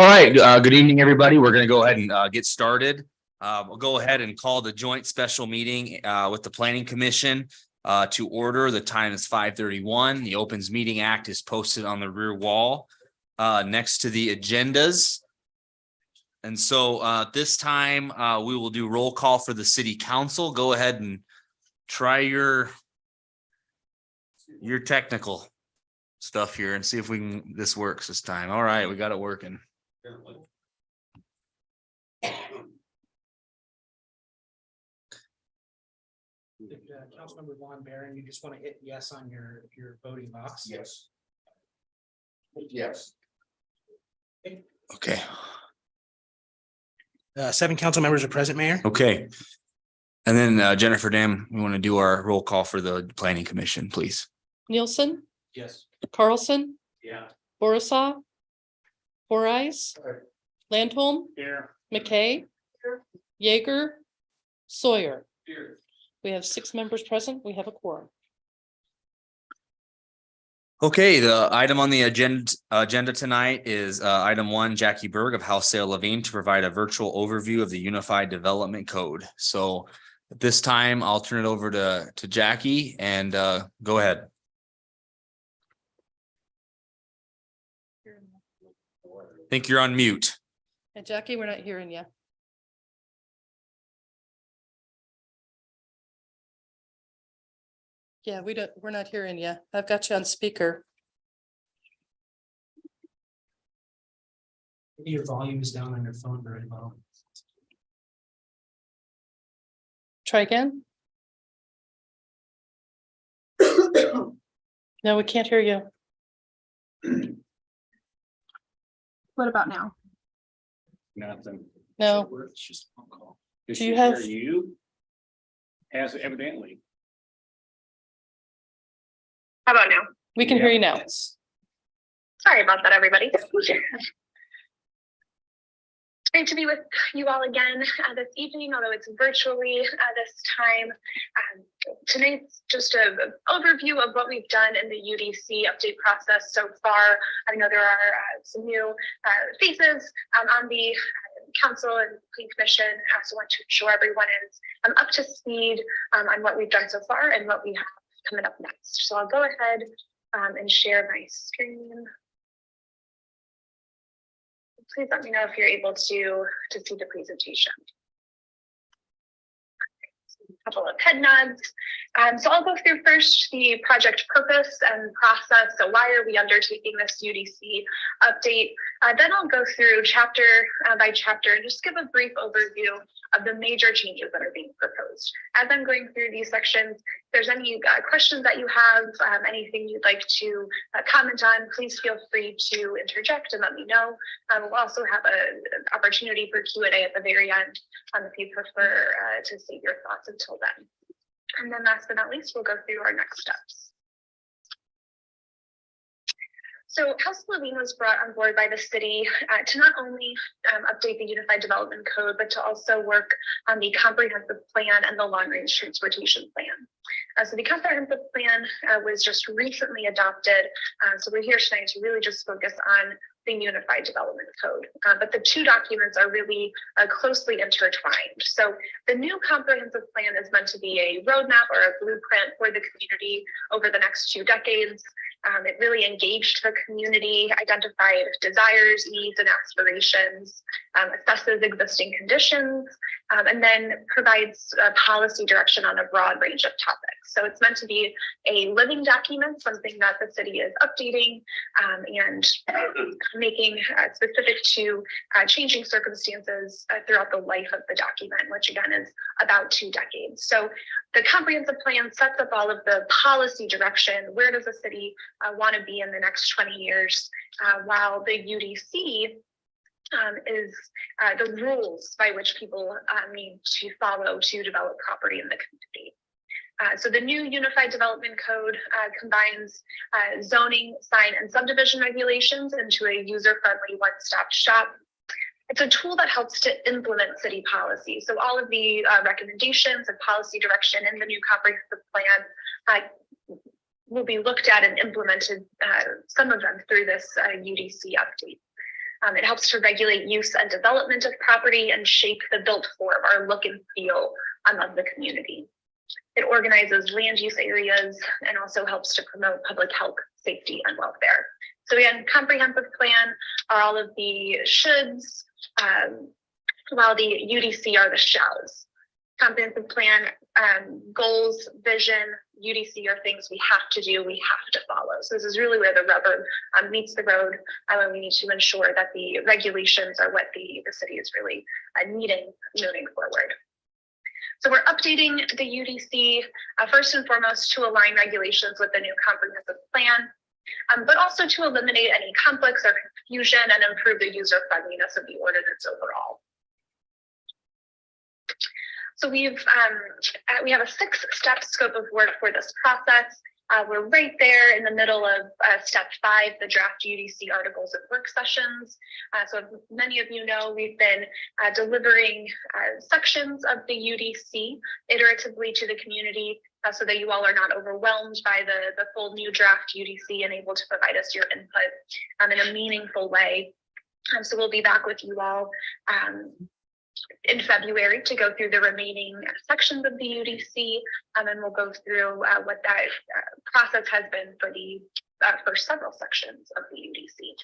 All right, good evening, everybody. We're going to go ahead and get started. We'll go ahead and call the joint special meeting with the Planning Commission to order. The time is 5:31. The Opens Meeting Act is posted on the rear wall next to the agendas. And so this time we will do roll call for the city council. Go ahead and try your technical stuff here and see if this works this time. All right, we got it working. Councilmember Von Baron, you just want to hit yes on your voting box. Yes. Yes. Okay. 7 council members are present, Mayor. Okay. And then Jennifer Dam, we want to do our roll call for the Planning Commission, please. Nielsen, Yes. Carlson, Yeah. Borisov, Four Eyes, Landholm, Here. McKay, Yeager, Sawyer. Here. We have 6 members present. We have a quorum. Okay, the item on the agenda tonight is item 1, Jackie Berg of House Sale Levine to provide a virtual overview of the Unified Development Code. So at this time, I'll turn it over to Jackie and go ahead. I think you're on mute. And Jackie, we're not hearing you. Yeah, we're not hearing you. I've got you on speaker. Maybe your volume is down on your phone very low. Try again. No, we can't hear you. What about now? Nothing. No. It's just a phone call. Does Do she you have- hear you? Has evidently. How about now? We can hear you now. Sorry about that, everybody. Great to be with you all again this evening, although it's virtually this time. Tonight's just an overview of what we've done in the UDC update process so far. I know there are some new faces on the council and planning commission. I also want to ensure everyone is up to speed on what we've done so far and what we have coming up next. So I'll go ahead and share my screen. Please let me know if you're able to see the presentation. A couple of head nods. So I'll go through first the project purpose and process. So why are we undertaking this UDC update? Then I'll go through chapter by chapter and just give a brief overview of the major changes that are being proposed. As I'm going through these sections, if there's any questions that you have, anything you'd like to comment on, please feel free to interject and let me know. We'll also have an opportunity for Q&A at the very end if you prefer to save your thoughts until then. And then last but not least, we'll go through our next steps. So House Levine was brought on board by the city to not only update the Unified Development Code, but to also work on the comprehensive plan and the long-range transportation plan. So the comprehensive plan was just recently adopted. So we're here tonight to really just focus on the Unified Development Code. But the two documents are really closely intertwined. So the new comprehensive plan is meant to be a roadmap or a blueprint for the community over the next 2 decades. It really engaged the community, identified desires, needs, and aspirations, assesses existing conditions, and then provides policy direction on a broad range of topics. So it's meant to be a living document, something that the city is updating and making specific to changing circumstances throughout the life of the document, which again is about 2 decades. So the comprehensive plan sets up all of the policy direction. Where does the city want to be in the next 20 years, while the UDC is the rules by which people need to follow to develop property in the community. So the new Unified Development Code combines zoning, sign, and subdivision regulations into a user-friendly one-stop shop. It's a tool that helps to implement city policy. So all of the recommendations and policy direction in the new comprehensive plan will be looked at and implemented, some of them through this UDC update. It helps to regulate use and development of property and shape the built form or look and feel of the community. It organizes land use areas and also helps to promote public health, safety, and welfare. So again, comprehensive plan are all of the shoulds, while the UDC are the shalls. Comprehensive plan, goals, vision, UDC are things we have to do, we have to follow. So this is really where the rubber meets the road, and we need to ensure that the regulations are what the city is really needing moving forward. So we're updating the UDC first and foremost to align regulations with the new comprehensive plan, but also to eliminate any conflicts or confusion and improve the user friendliness of the ordinance overall. So we have a 6-step scope of work for this process. We're right there in the middle of step 5, the draft UDC articles and work sessions. So as many of you know, we've been delivering sections of the UDC iteratively to the community so that you all are not overwhelmed by the full new draft UDC and able to provide us your input in a meaningful way. So we'll be back with you all in February to go through the remaining sections of the UDC, and we'll go through what that process has been for the first several sections of the UDC.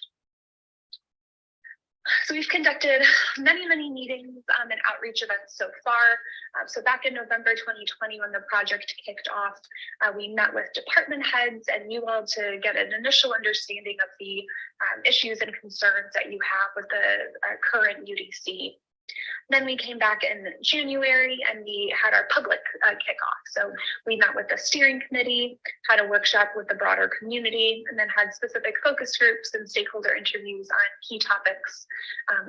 So we've conducted many meetings and outreach events so far. So back in November 2020, when the project kicked off, we met with department heads and you all to get an initial understanding of the issues and concerns that you have with the current UDC. Then we came back in January and we had our public kickoff. So we met with the steering committee, had a workshop with the broader community, and then had specific focus groups and stakeholder interviews on key topics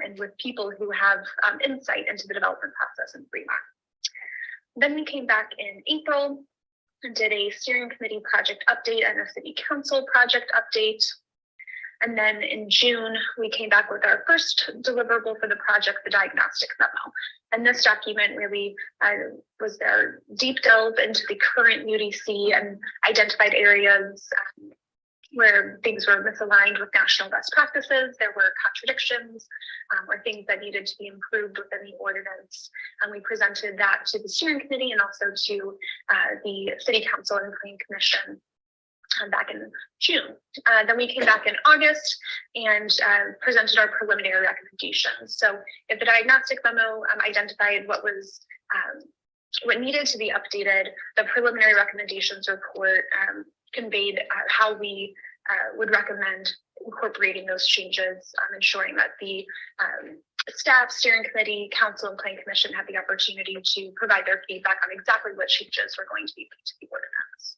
and with people who have insight into the development process in Fremont. Then we came back in April and did a steering committee project update and a city council project update. And then in June, we came back with our first deliverable for the project, the diagnostic memo. And this document really was their deep delve into the current UDC and identified areas where things were misaligned with national best practices. There were contradictions or things that needed to be improved within the ordinance. And we presented that to the steering committee and also to the city council and planning commission back in June. Then we came back in August and presented our preliminary recommendations. So if the diagnostic memo identified what needed to be updated, the preliminary recommendations report conveyed how we would recommend incorporating those changes, ensuring that the staff, steering committee, council, and planning commission had the opportunity to provide their feedback on exactly what changes were going to be put to the ordinance.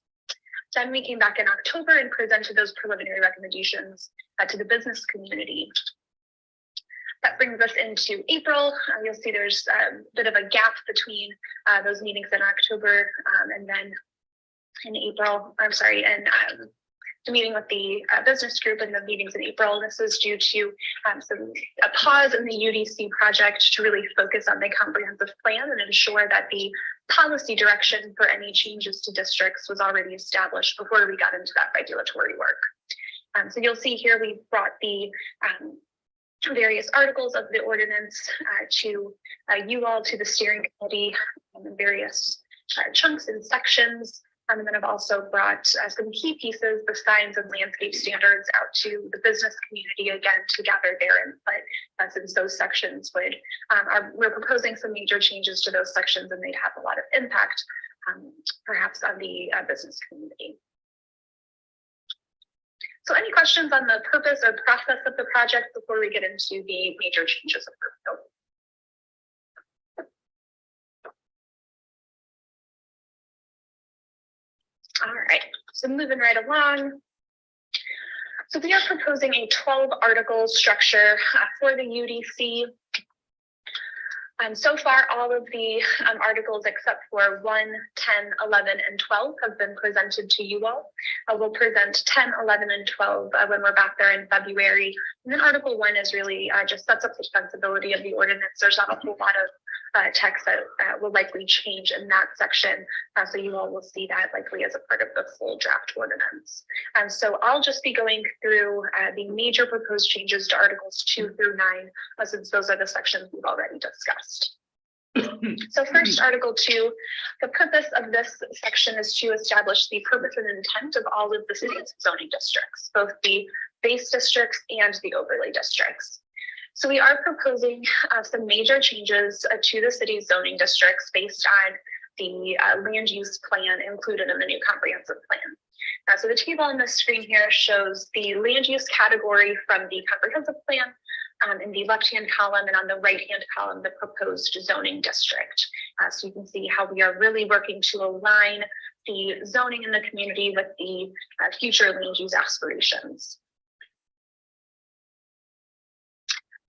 Then we came back in October and presented those preliminary recommendations to the business community. That brings us into April. You'll see there's a bit of a gap between those meetings in October and then in April, the meeting with the business group and the meetings in April. This is due to a pause in the UDC project to really focus on the comprehensive plan and ensure that the policy direction for any changes to districts was already established before we got into that regulatory work. So you'll see here we've brought the various articles of the ordinance to you all, to the steering committee, in various chunks and sections. And then I've also brought some key pieces, the signs and landscape standards, out to the business community again to gather their input, since those sections we're proposing some major changes to those sections and they'd have a lot of impact, perhaps on the business community. So any questions on the purpose or process of the project before we get into the major changes of the code? All right, so moving right along. So we are proposing a 12 article structure for the UDC. So far, all of the articles except for 1, 10, 11, and 12 have been presented to you all. We'll present 10, 11, and 12 when we're back there in February. And then Article 1 is really just sets up the sensibility of the ordinance. There's not a whole lot of text that will likely change in that section. So you all will see that likely as a part of the full draft ordinance. So I'll just be going through the major proposed changes to Articles 2 through 9, since those are the sections we've already discussed. So first, Article 2, the purpose of this section is to establish the purpose and intent of all of the city's zoning districts, both the base districts and the overlay districts. So we are proposing some major changes to the city's zoning districts based on the land use plan included in the new comprehensive plan. So the table on the screen here shows the land use category from the comprehensive plan in the left-hand column, and on the right-hand column, the proposed zoning district. So you can see how we are really working to align the zoning in the community with the future land use aspirations.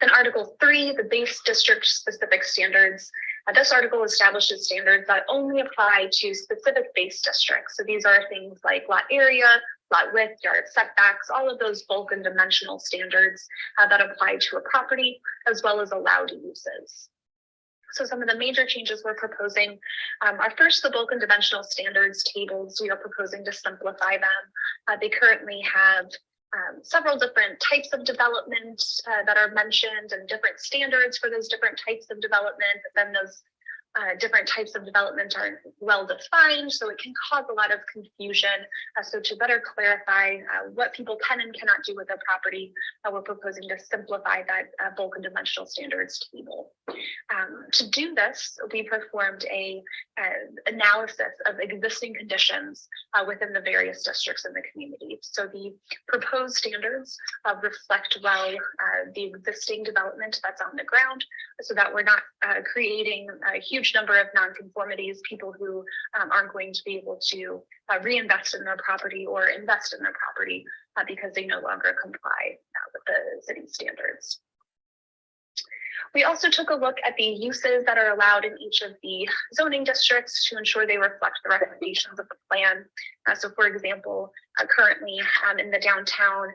Then Article 3, the base district specific standards. This article establishes standards that only apply to specific base districts. So these are things like lot area, lot width, yard setbacks, all of those bulk and dimensional standards that apply to a property, as well as allowed uses. So some of the major changes we're proposing are first the bulk and dimensional standards tables. We are proposing to simplify them. They currently have several different types of development that are mentioned and different standards for those different types of development. But then those different types of development are well defined, so it can cause a lot of confusion. So to better clarify what people can and cannot do with their property, we're proposing to simplify that bulk and dimensional standards table. To do this, we performed a analysis of existing conditions within the various districts in the community. So the proposed standards reflect well the existing development that's on the ground, so that we're not creating a huge number of nonconformities, people who aren't going to be able to reinvest in their property or invest in their property because they no longer comply with the city standards. We also took a look at the uses that are allowed in each of the zoning districts to ensure they reflect the recommendations of the plan. So for example, currently in the downtown,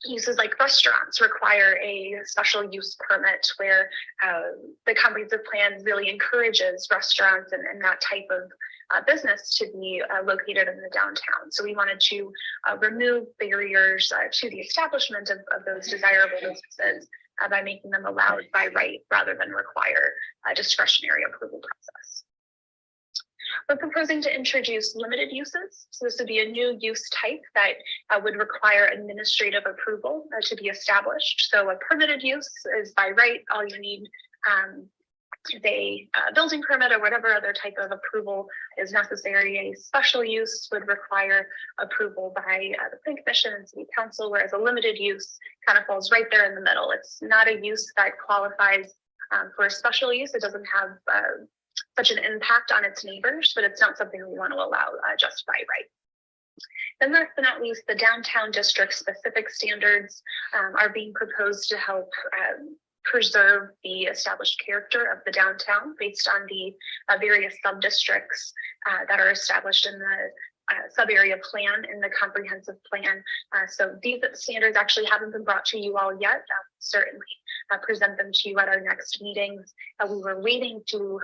uses like restaurants require a special use permit, where the comprehensive plan really encourages restaurants and that type of business to be located in the downtown. So we wanted to remove barriers to the establishment of those desirable businesses by making them allowed by right rather than require a discretionary approval process. We're proposing to introduce limited uses. So this would be a new use type that would require administrative approval to be established. So a permitted use is by right. All you need is a building permit or whatever other type of approval is necessary. A special use would require approval by the planning commission and city council, whereas a limited use kind of falls right there in the middle. It's not a use that qualifies for a special use. It doesn't have such an impact on its neighbors, but it's not something we want to allow just by right. And last but not least, the downtown district specific standards are being proposed to help preserve the established character of the downtown based on the various sub-districts that are established in the sub-area plan in the comprehensive plan. So these standards actually haven't been brought to you all yet. Certainly present them to you at our next meetings. We were waiting to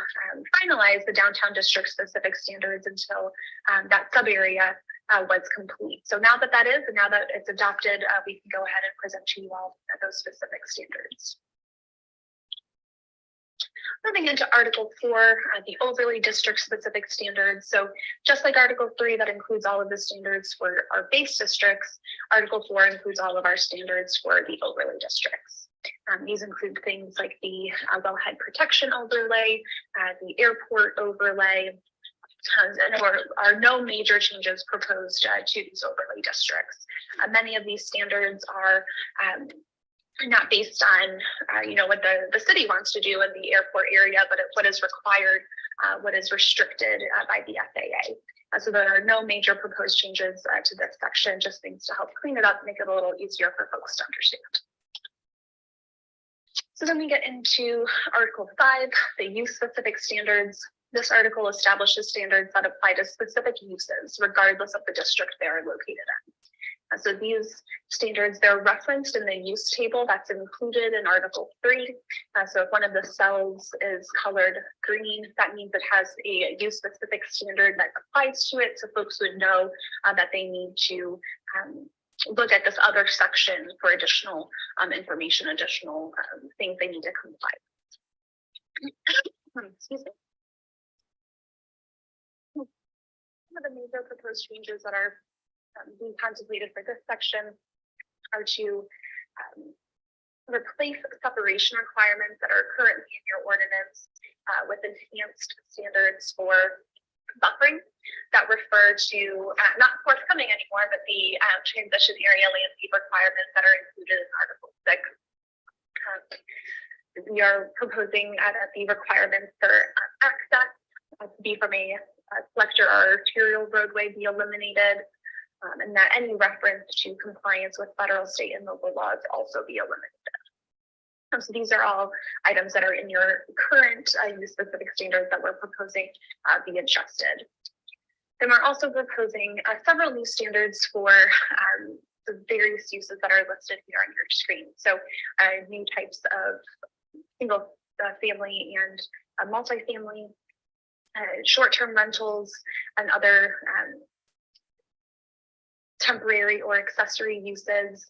finalize the downtown district specific standards until that sub-area was complete. So now that that is, and now that it's adopted, we can go ahead and present to you all those specific standards. Moving into Article 4, the overlay district specific standards. So just like Article 3 that includes all of the standards for our base districts, Article 4 includes all of our standards for the overlay districts. These include things like the wellhead protection overlay, the airport overlay, and there are no major changes proposed to these overlay districts. Many of these standards are not based on what the city wants to do in the airport area, but what is required, what is restricted by the FAA. So there are no major proposed changes to this section, just things to help clean it up, make it a little easier for folks to understand. So then we get into Article 5, the use specific standards. This article establishes standards that apply to specific uses, regardless of the district they are located in. So these standards, they're referenced in the use table that's included in Article 3. So if one of the cells is colored green, that means it has a use-specific standard that applies to it. So folks would know that they need to look at this other section for additional information, additional things they need to comply with. Excuse me. Some of the major proposed changes that are being contemplated for this section are to replace separation requirements that are currently in your ordinance with enhanced standards for buffering that refer to not forthcoming anymore, but the transition area landscape requirements that are included in Article 6. We are proposing that the requirements for access to be from a collector or arterial roadway be eliminated, and that any reference to compliance with federal, state, and local laws also be eliminated. So these are all items that are in your current use-specific standards that we're proposing be adjusted. Then we're also proposing several new standards for the various uses that are listed here on your screen. So new types of single family and multifamily, short-term rentals, and other temporary or accessory uses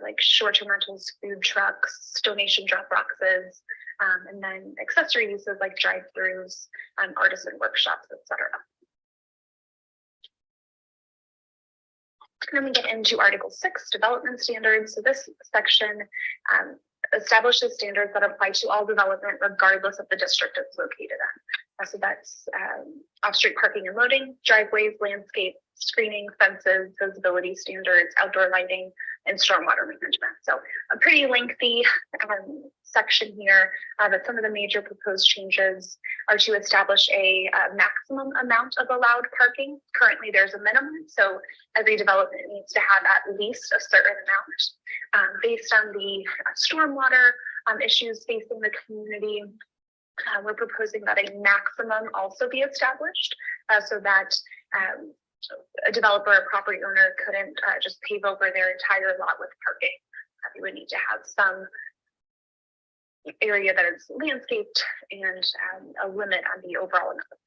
like short-term rentals, food trucks, donation drop boxes, and then accessory uses like drive-throughs, artisan workshops, etc. Then we get into Article 6, development standards. So this section establishes standards that apply to all development regardless of the district it's located in. So that's off-street parking and loading, driveways, landscape, screening, fences, visibility standards, outdoor lighting, and stormwater management. So a pretty lengthy section here, but some of the major proposed changes are to establish a maximum amount of allowed parking. Currently, there's a minimum, so every development needs to have at least a certain amount. Based on the stormwater issues facing the community, we're proposing that a maximum also be established so that a developer or property owner couldn't just pave over their entire lot with parking. We would need to have some area that is landscaped and a limit on the overall amount.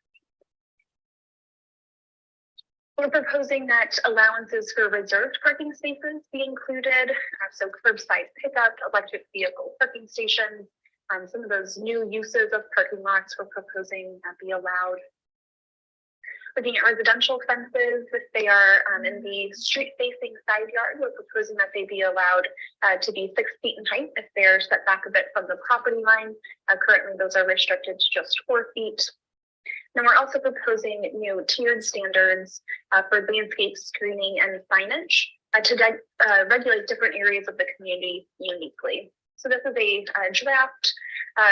We're proposing that allowances for reserved parking spaces be included. So curbside pickup, electric vehicle parking stations, some of those new uses of parking lots we're proposing that be allowed. Looking at residential fences, if they are in the street facing side yard, we're proposing that they be allowed to be 6 feet in height if they're set back a bit from the property line. Currently, those are restricted to just 4 feet. Then we're also proposing new tiered standards for landscape screening and signage to regulate different areas of the community uniquely. So this is a draft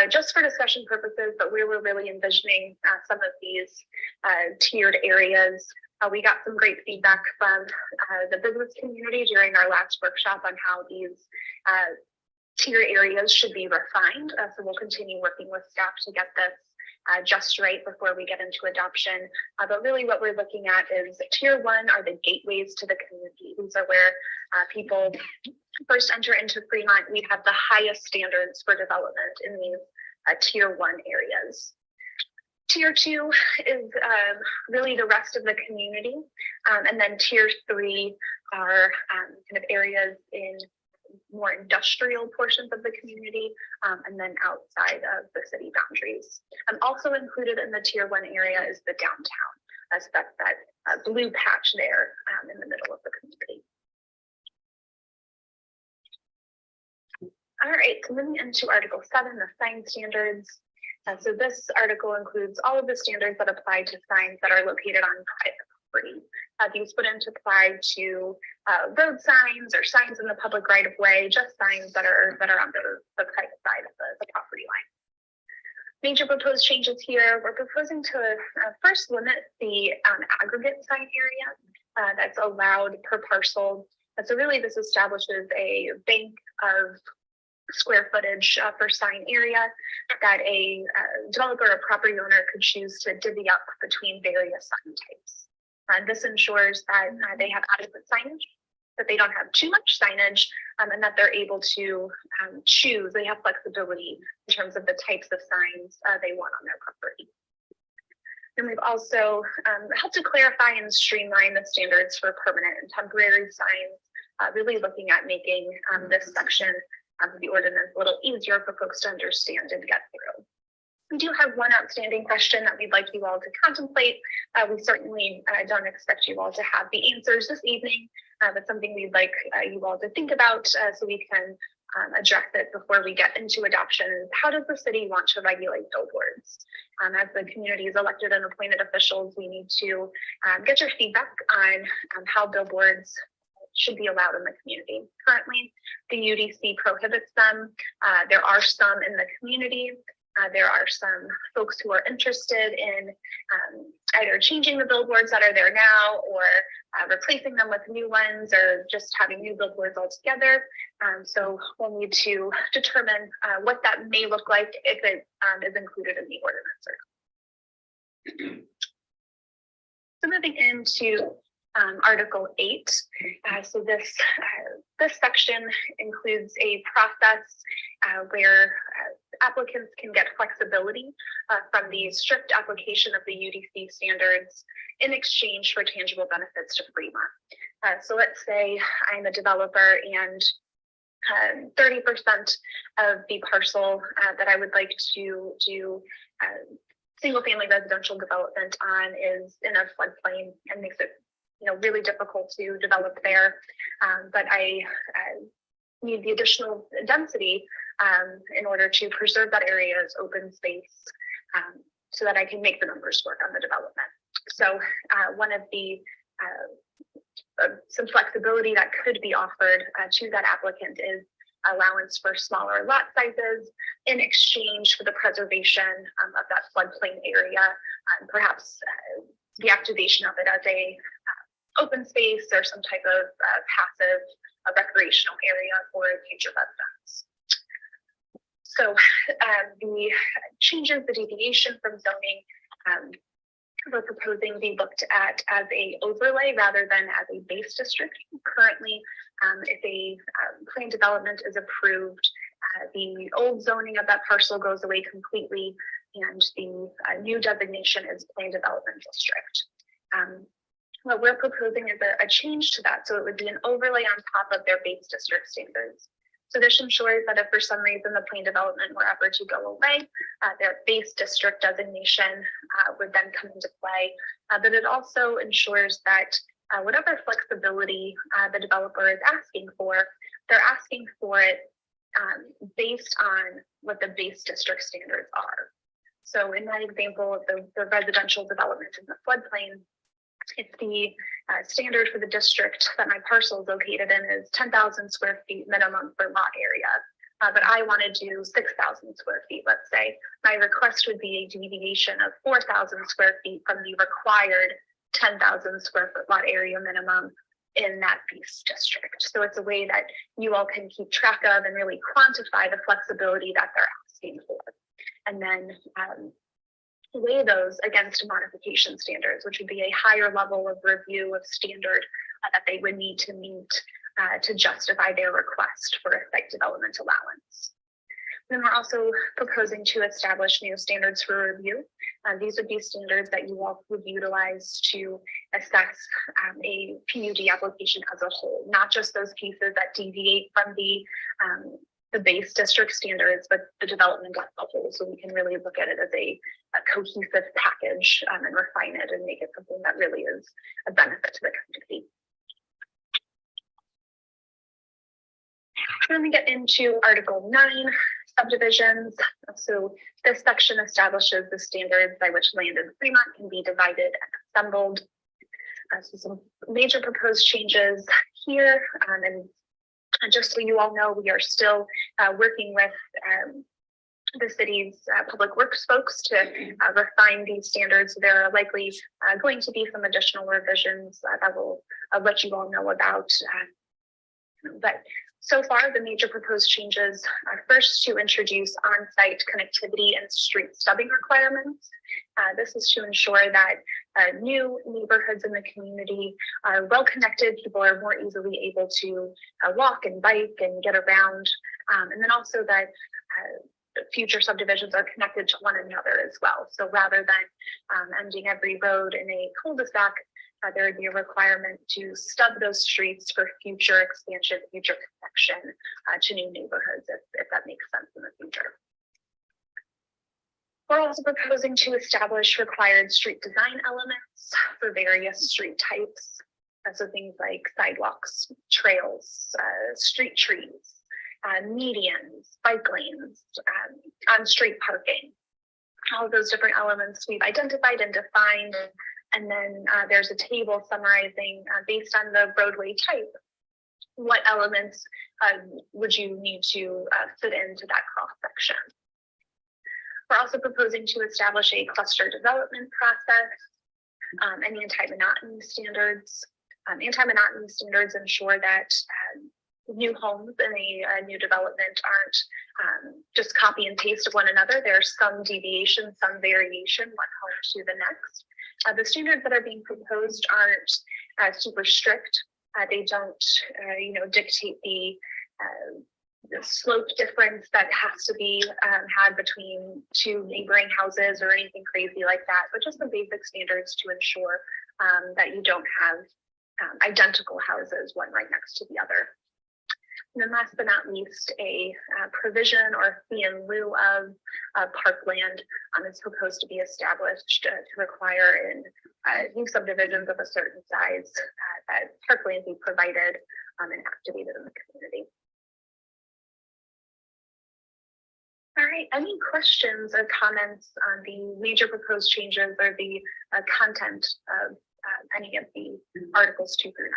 just for discussion purposes, but we were really envisioning some of these tiered areas. We got some great feedback from the business community during our last workshop on how these tier areas should be refined. So we'll continue working with staff to get this just right before we get into adoption. But really what we're looking at is tier 1 are the gateways to the community. These are where people first enter into Fremont. We have the highest standards for development in these tier 1 areas. Tier 2 is really the rest of the community. And then tier 3 are kind of areas in more industrial portions of the community, and then outside of the city boundaries. Also included in the tier 1 area is the downtown, as that's that blue patch there in the middle of the community. All right, so moving into Article 7, the sign standards. So this article includes all of the standards that apply to signs that are located on private property. These would apply to road signs or signs in the public right of way, just signs that are on the private side of the property line. Major proposed changes here, we're proposing to first limit the aggregate sign area that's allowed per parcel. So really this establishes a bank of square footage for sign area that a developer or property owner could choose to divvy up between various sign types. This ensures that they have adequate signage that they don't have too much signage, and that they're able to choose. They have flexibility in terms of the types of signs they want on their property. And we've also helped to clarify and streamline the standards for permanent and temporary signs, really looking at making this section of the ordinance a little easier for folks to understand and get through. We do have one outstanding question that we'd like you all to contemplate. We certainly don't expect you all to have the answers this evening, but something we'd like you all to think about so we can address it before we get into adoption. How does the city want to regulate billboards? As the community's elected and appointed officials, we need to get your feedback on how billboards should be allowed in the community. Currently, the UDC prohibits them. There are some in the community. There are some folks who are interested in either changing the billboards that are there now or replacing them with new ones or just having new billboards altogether. So we'll need to determine what that may look like if it is included in the ordinance or not. So moving into Article 8. So this section includes a process where applicants can get flexibility from the strict application of the UDC standards in exchange for tangible benefits to Fremont. So let's say I'm a developer and 30% of the parcel that I would like to do single family residential development on is in a floodplain and makes it really difficult to develop there. But I need the additional density in order to preserve that area as open space so that I can make the numbers work on the development. So one of the some flexibility that could be offered to that applicant is allowance for smaller lot sizes in exchange for the preservation of that floodplain area, perhaps the activation of it as a open space or some type of passive recreational area for future residents. So the changes, the deviation from zoning, we're proposing be looked at as a overlay rather than as a base district. Currently, if a planned development is approved, the old zoning of that parcel goes away completely, and the new designation is planned development district. What we're proposing is a change to that, so it would be an overlay on top of their base district standards. So this ensures that if for some reason the planned development were ever to go away, their base district designation would then come into play. But it also ensures that whatever flexibility the developer is asking for, they're asking for it based on what the base district standards are. So in my example of the residential development in the floodplain, if the standard for the district that my parcel is located in is 10,000 square feet minimum for lot area, but I want to do 6,000 square feet, let's say, my request would be a deviation of 4,000 square feet from the required 10,000 square foot lot area minimum in that base district. So it's a way that you all can keep track of and really quantify the flexibility that they're asking for. And then weigh those against modification standards, which would be a higher level of review of standard that they would need to meet to justify their request for a site development allowance. Then we're also proposing to establish new standards for review. These would be standards that you all would utilize to assess a PUD application as a whole, not just those pieces that deviate from the base district standards, but the development as a whole. So we can really look at it as a cohesive package and refine it and make it something that really is a benefit to the community. Then we get into Article 9, subdivisions. So this section establishes the standards by which land in Fremont can be divided and assembled. So some major proposed changes here, and just so you all know, we are still working with the city's public works folks to refine these standards. There are likely going to be some additional revisions that will let you all know about. But so far, the major proposed changes are first to introduce on-site connectivity and street stubbing requirements. This is to ensure that new neighborhoods in the community are well connected. People are more easily able to walk and bike and get around. And then also that future subdivisions are connected to one another as well. So rather than ending every road in a cul-de-sac, there would be a requirement to stub those streets for future expansion, future connection to new neighborhoods, if that makes sense in the future. We're also proposing to establish required street design elements for various street types. So things like sidewalks, trails, street trees, medians, bike lanes, on-street parking. All of those different elements we've identified and defined. And then there's a table summarizing based on the roadway type, what elements would you need to fit into that cross section. We're also proposing to establish a cluster development process and anti-monotony standards. Anti-monotony standards ensure that new homes in a new development aren't just copy and paste of one another. There's some deviation, some variation, one home to the next. The standards that are being proposed aren't super strict. They don't, dictate the slope difference that has to be had between two neighboring houses or anything crazy like that, but just the basic standards to ensure that you don't have identical houses, one right next to the other. And then last but not least, a provision or fee in lieu of parkland is proposed to be established to require in new subdivisions of a certain size that parkland be provided and activated in the community. All right, any questions or comments on the major proposed changes or the content of any of the articles 2 through 9?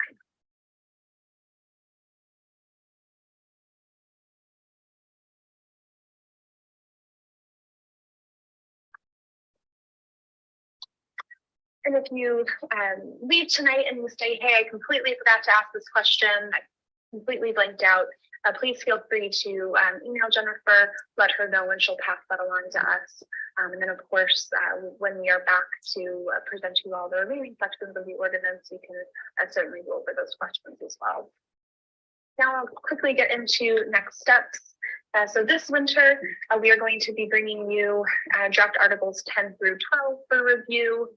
And if you leave tonight and you say, hey, I completely forgot to ask this question, I completely blanked out, please feel free to email Jennifer, let her know when she'll pass that along to us. And then of course, when we are back to present you all the remaining sections of the ordinance, we can certainly go over those questions as well. Now I'll quickly get into next steps. So this winter, we are going to be bringing you draft articles 10 through 12 for review.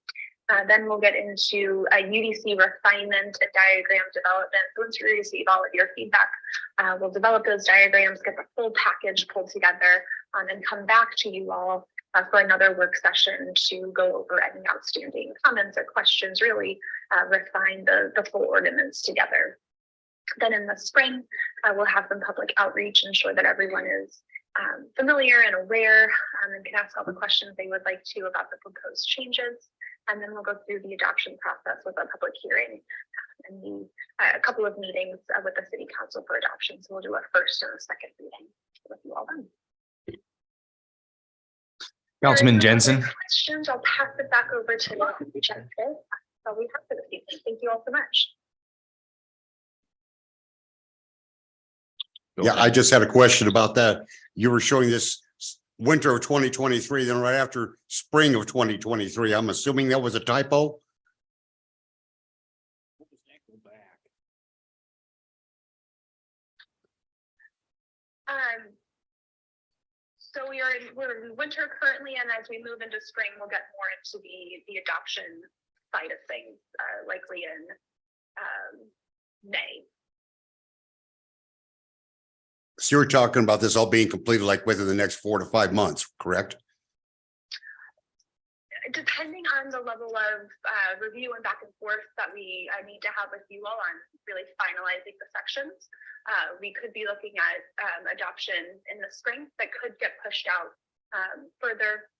Then we'll get into a UDC refinement and diagram development. So once we receive all of your feedback, we'll develop those diagrams, get the full package pulled together, and come back to you all for another work session to go over any outstanding comments or questions, really refine the full ordinance together. Then in the spring, we'll have some public outreach, ensure that everyone is familiar and aware and can ask all the questions they would like to about the proposed changes. And then we'll go through the adoption process with a public hearing and a couple of meetings with the city council for adoption. So we'll do a first and a second reading with you all then. Councilman Jensen. Questions? I'll pass it back over to Jennifer. That's all we have for this evening. Thank you all so much. Yeah, I just had a question about that. You were showing this winter of 2023, then right after spring of 2023. I'm assuming that was a typo. So we're in winter currently, and as we move into spring, we'll get more into the adoption side of things, likely in May. So you're talking about this all being completed like within the next 4 to 5 months, correct? Depending on the level of review and back and forth that we need to have with you all on really finalizing the sections, we could be looking at adoption in the spring that could get pushed out further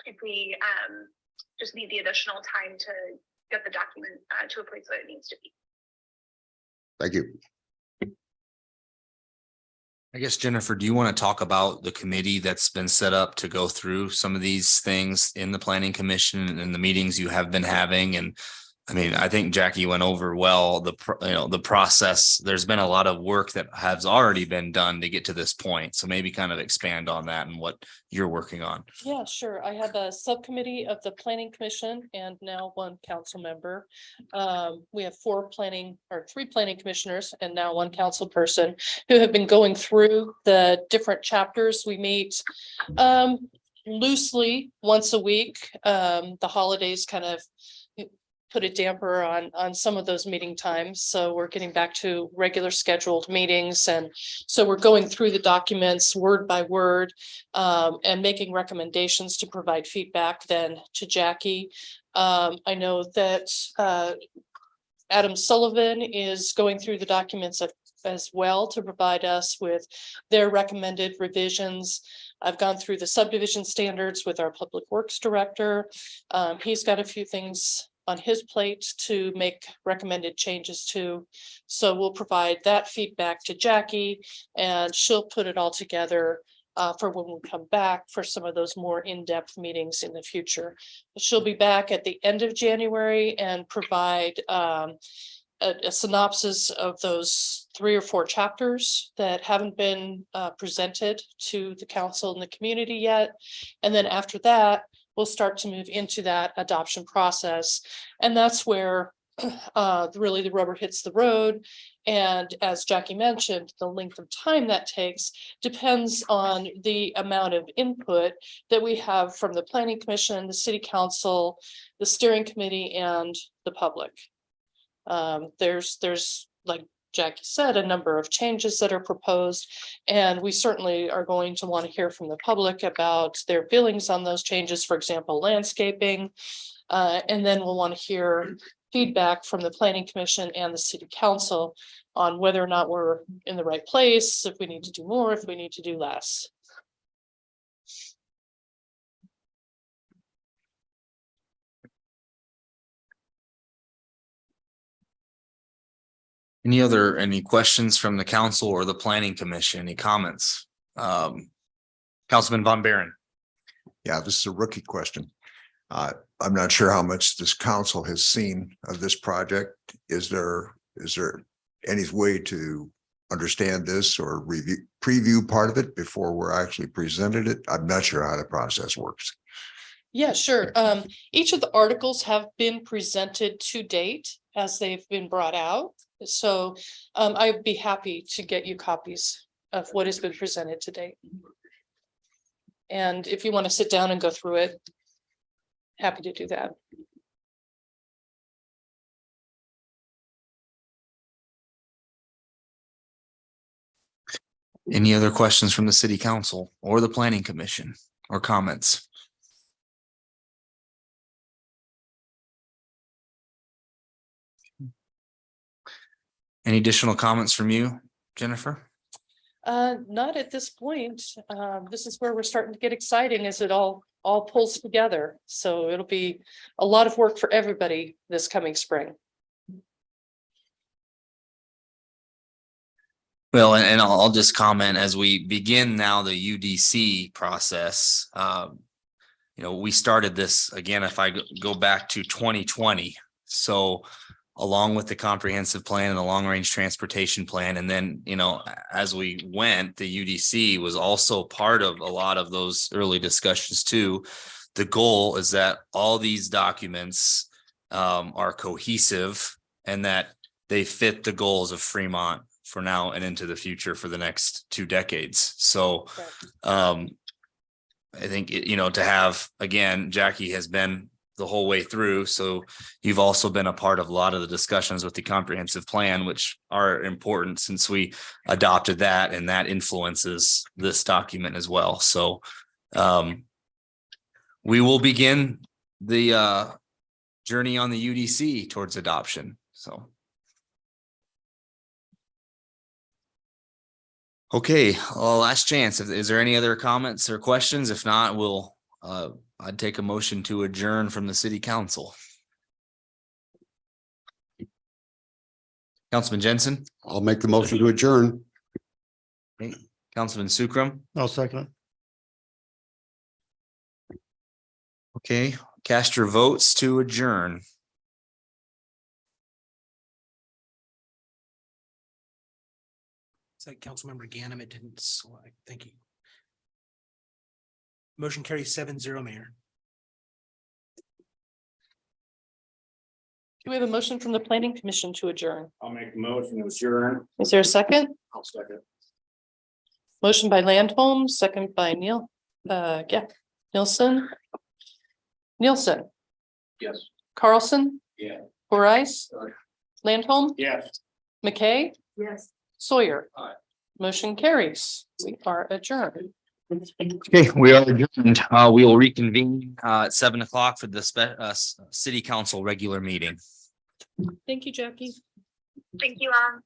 if we just need the additional time to get the document to a place that it needs to be. Thank you. I guess, Jennifer, do you want to talk about the committee that's been set up to go through some of these things in the planning commission and the meetings you have been having, and I mean, I think Jackie went over well, the process. There's been a lot of work that has already been done to get to this point. So maybe kind of expand on that and what you're working on. Yeah, sure. I have a subcommittee of the planning commission and now one council member. We have three planning commissioners and now one council person who have been going through the different chapters. We meet loosely once a week. The holidays kind of put a damper on some of those meeting times. So we're getting back to regular scheduled meetings. And so we're going through the documents word by word and making recommendations to provide feedback then to Jackie. I know that Adam Sullivan is going through the documents as well to provide us with their recommended revisions. I've gone through the subdivision standards with our public works director. He's got a few things on his plate to make recommended changes to. So we'll provide that feedback to Jackie and she'll put it all together for when we come back for some of those more in-depth meetings in the future. She'll be back at the end of January and provide a synopsis of those 3 or 4 chapters that haven't been presented to the council and the community yet. And then after that, we'll start to move into that adoption process. And that's where really the rubber hits the road. And as Jackie mentioned, the length of time that takes depends on the amount of input that we have from the planning commission, the city council, the steering committee, and the public. There's like Jackie said, a number of changes that are proposed, and we certainly are going to want to hear from the public about their feelings on those changes, for example, landscaping. And then we'll want to hear feedback from the planning commission and the city council on whether or not we're in the right place, if we need to do more, if we need to do less. Any questions from the council or the planning commission? Any comments? Councilman Von Baron. Yeah, this is a rookie question. I'm not sure how much this council has seen of this project. Is there any way to understand this or preview part of it before we're actually presented it? I'm not sure how the process works. Yeah, sure. Each of the articles have been presented to date as they've been brought out. So I'd be happy to get you copies of what has been presented to date. And if you want to sit down and go through it, happy to do that. Any other questions from the city council or the planning commission or comments? Any additional comments from you, Jennifer? Not at this point. This is where we're starting to get exciting as it all pulls together. So it'll be a lot of work for everybody this coming spring. Well, and I'll just comment as we begin now the UDC process. We started this again, if I go back to 2020. So along with the comprehensive plan and the long range transportation plan. And then, as we went, the UDC was also part of a lot of those early discussions too. The goal is that all these documents are cohesive and that they fit the goals of Fremont for now and into the future for the next 2 decades. So I think, to have, again, Jackie has been the whole way through. So you've also been a part of a lot of the discussions with the comprehensive plan, which are important since we adopted that, and that influences this document as well. So we will begin the journey on the UDC towards adoption. So. Okay, well, last chance. Is there any other comments or questions? If not, I'd take a motion to adjourn from the city council. Councilman Jensen? I'll make the motion to adjourn. Okay. Councilman Sukram? I'll second it. Okay, cast your votes to adjourn. It's like Councilmember Ganem, it didn't select. Thank you. Motion carries 7-0, Mayor. Do we have a motion from the planning commission to adjourn? I'll make the motion to adjourn. Is there a second? I'll second. Motion by Landholm, second by Nielsen. Nielsen, Yes. Carlson, Yeah. Borice, Landholm, Yes. McKay, Yes. Sawyer. Aye. Motion carries. We are adjourned. Okay, we are adjourned. We will reconvene at 7 o'clock for the city council regular meeting. Thank you, Jackie. Thank you all.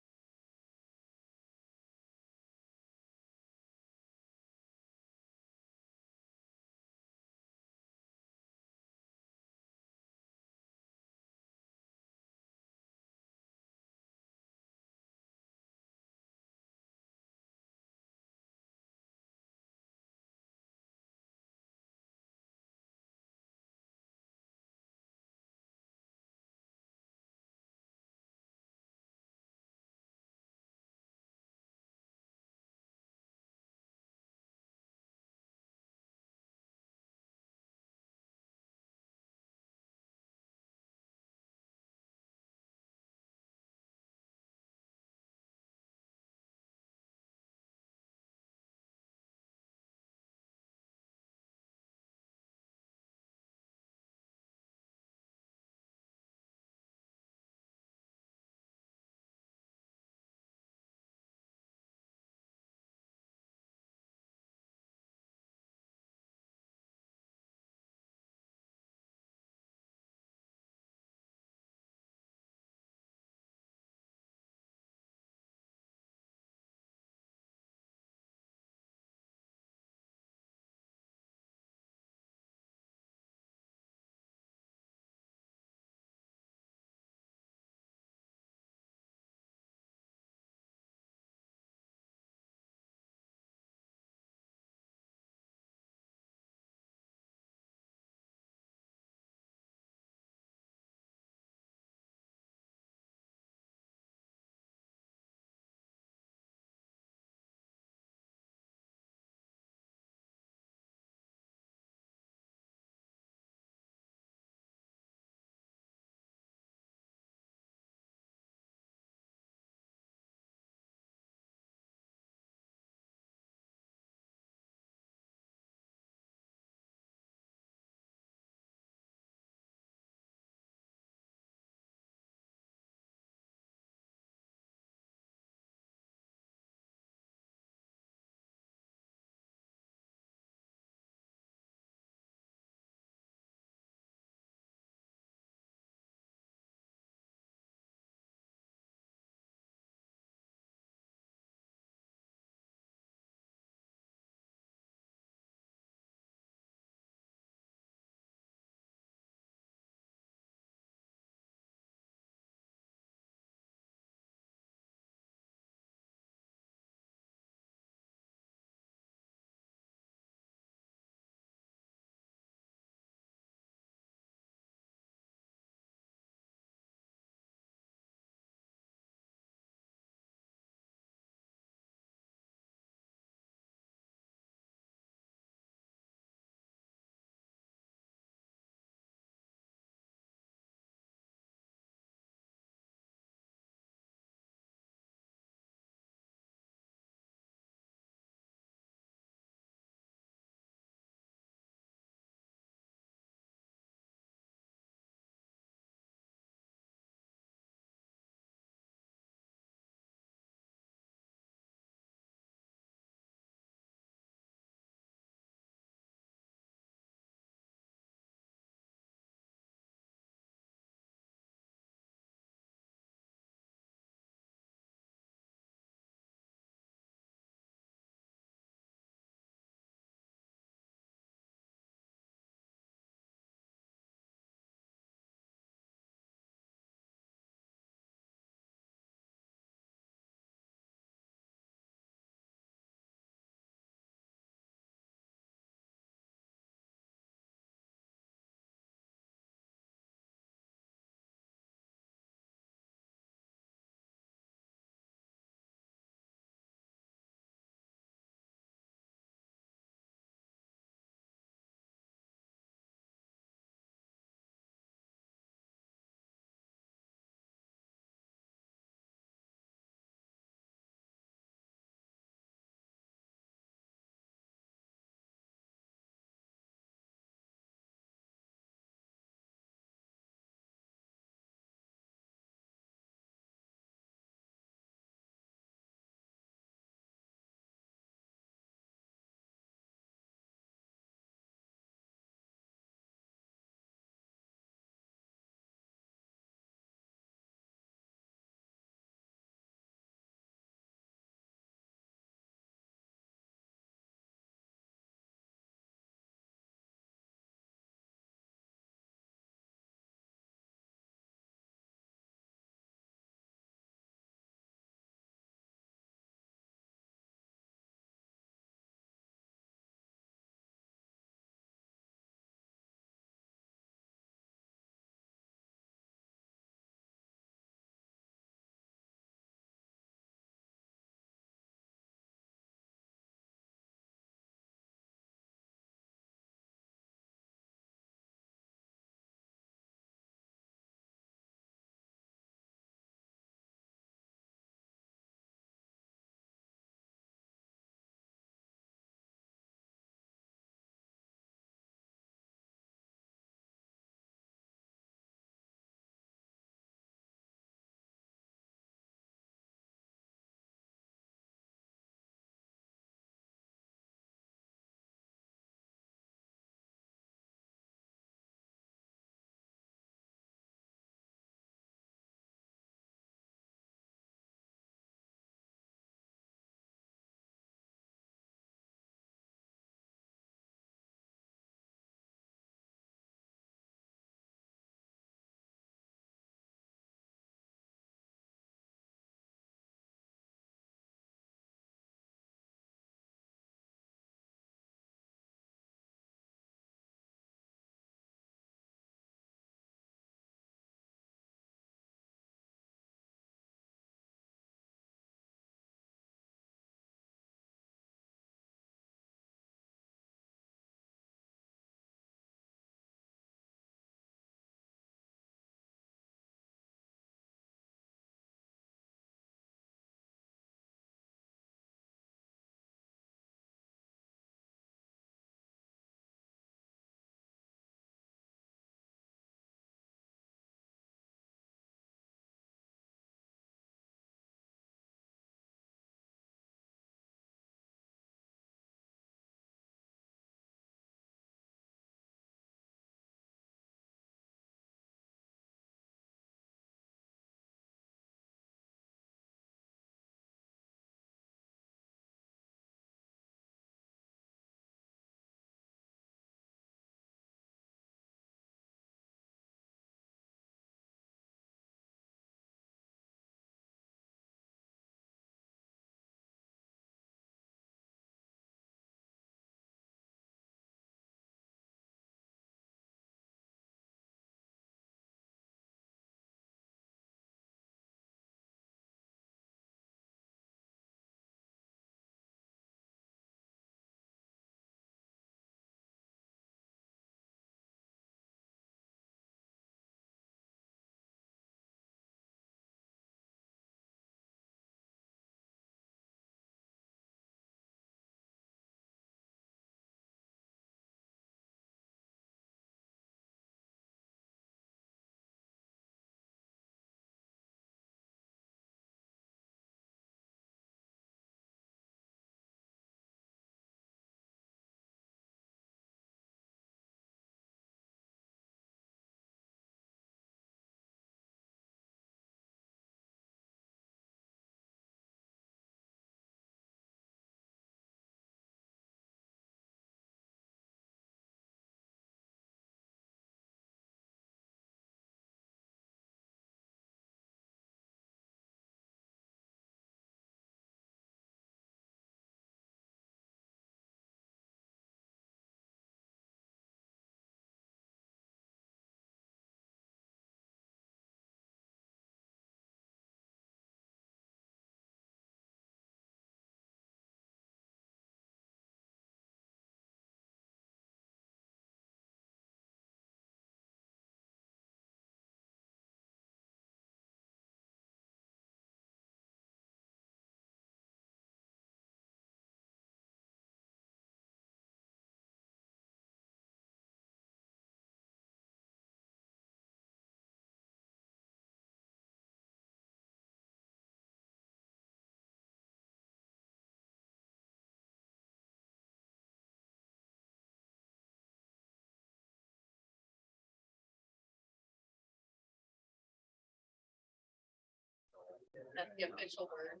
That's the official word.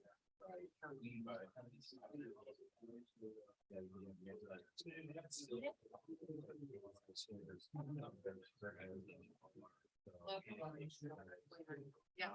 Yeah.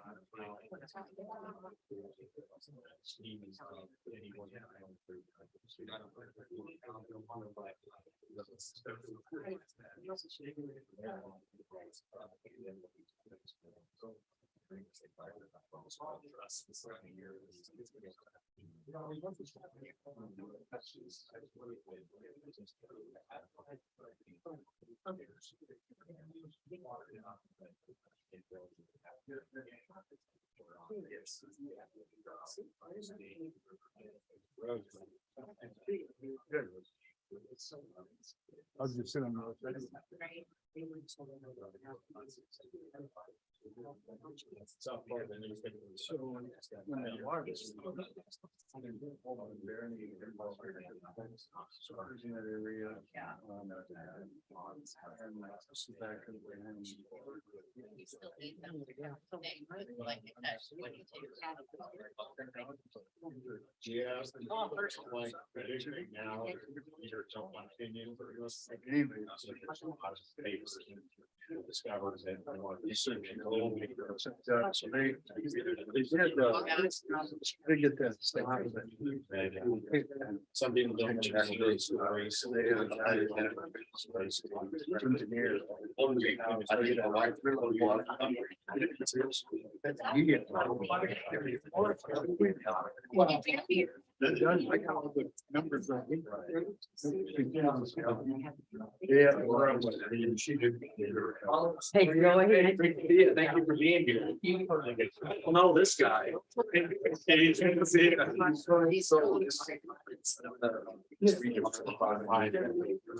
I'll just sit on the. Yeah. Now, you're talking opinion. Discovered that. They get that. Some people don't. Numbers. Yeah. Hey, go ahead. Thank you for being here. I know this guy.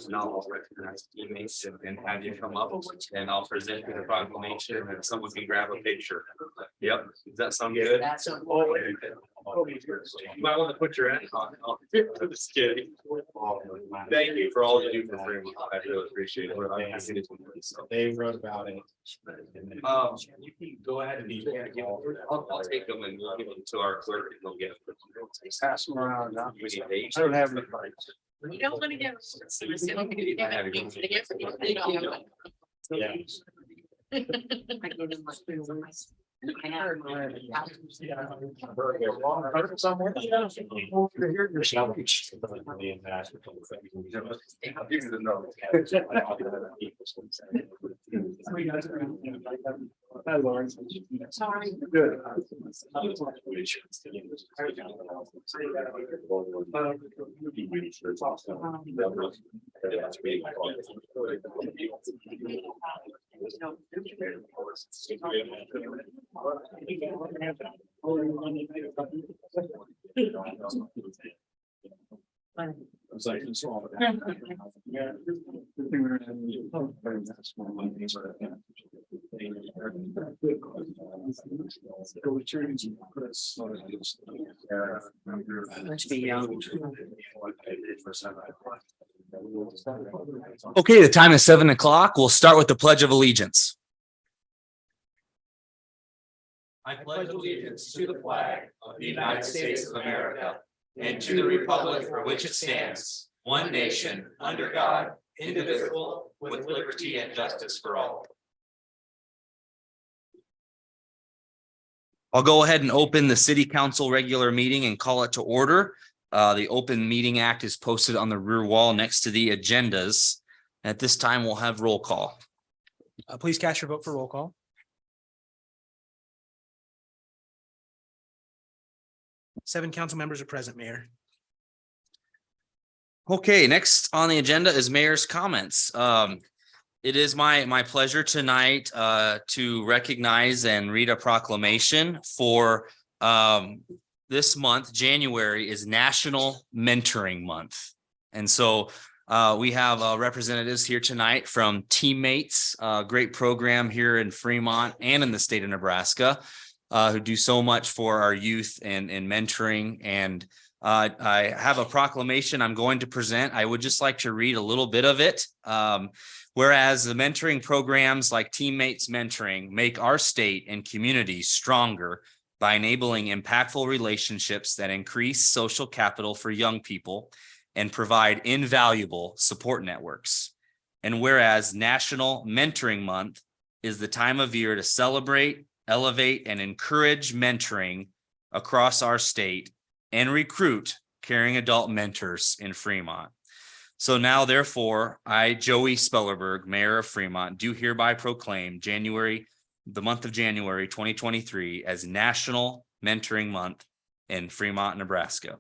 Now I'll recognize teammates and have you come up and I'll present the proclamation and someone can grab a picture. Yep, does that sound good? You might want to put your hand on. Just kidding. Thank you for all you do for Fremont. I really appreciate it. I'm happy to do this. They wrote about it. You can go ahead and I'll take them and we'll give them to our clerk and they'll get them. Pass them around. We need eight. I don't have any. You don't want to give. Yeah. Sorry. Good. It's like it's all. Yeah. Okay, the time is 7 o'clock. We'll start with the Pledge of Allegiance. I pledge allegiance to the flag of the United States of America and to the republic for which it stands, one nation, under God, indivisible, with liberty and justice for all. I'll go ahead and open the city council regular meeting and call it to order. The Open Meeting Act is posted on the rear wall next to the agendas. At this time, we'll have roll call. Please cast your vote for roll call. Seven council members are present, Mayor. Okay, next on the agenda is mayor's comments. It is my pleasure tonight to recognize and read a proclamation for this month. January is National Mentoring Month. And so we have representatives here tonight from Teammates, a great program here in Fremont and in the state of Nebraska, who do so much for our youth and mentoring. And I have a proclamation I'm going to present. I would just like to read a little bit of it. Whereas the mentoring programs like Teammates Mentoring make our state and community stronger by enabling impactful relationships that increase social capital for young people and provide invaluable support networks. And whereas National Mentoring Month is the time of year to celebrate, elevate, and encourage mentoring across our state and recruit caring adult mentors in Fremont. So now therefore, I, Joey Spellerberg, Mayor of Fremont, do hereby proclaim the month of January 2023 as National Mentoring Month in Fremont, Nebraska.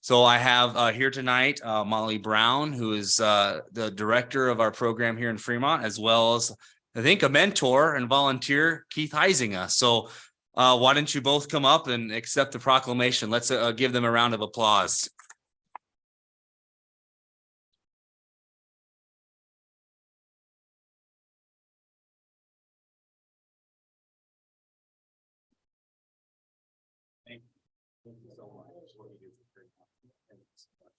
So I have here tonight Molly Brown, who is the director of our program here in Fremont, as well as I think a mentor and volunteer, Keith Heisinger. So why don't you both come up and accept the proclamation? Let's give them a round of applause. Thank you so much. What you do for Fremont. Thank you so much.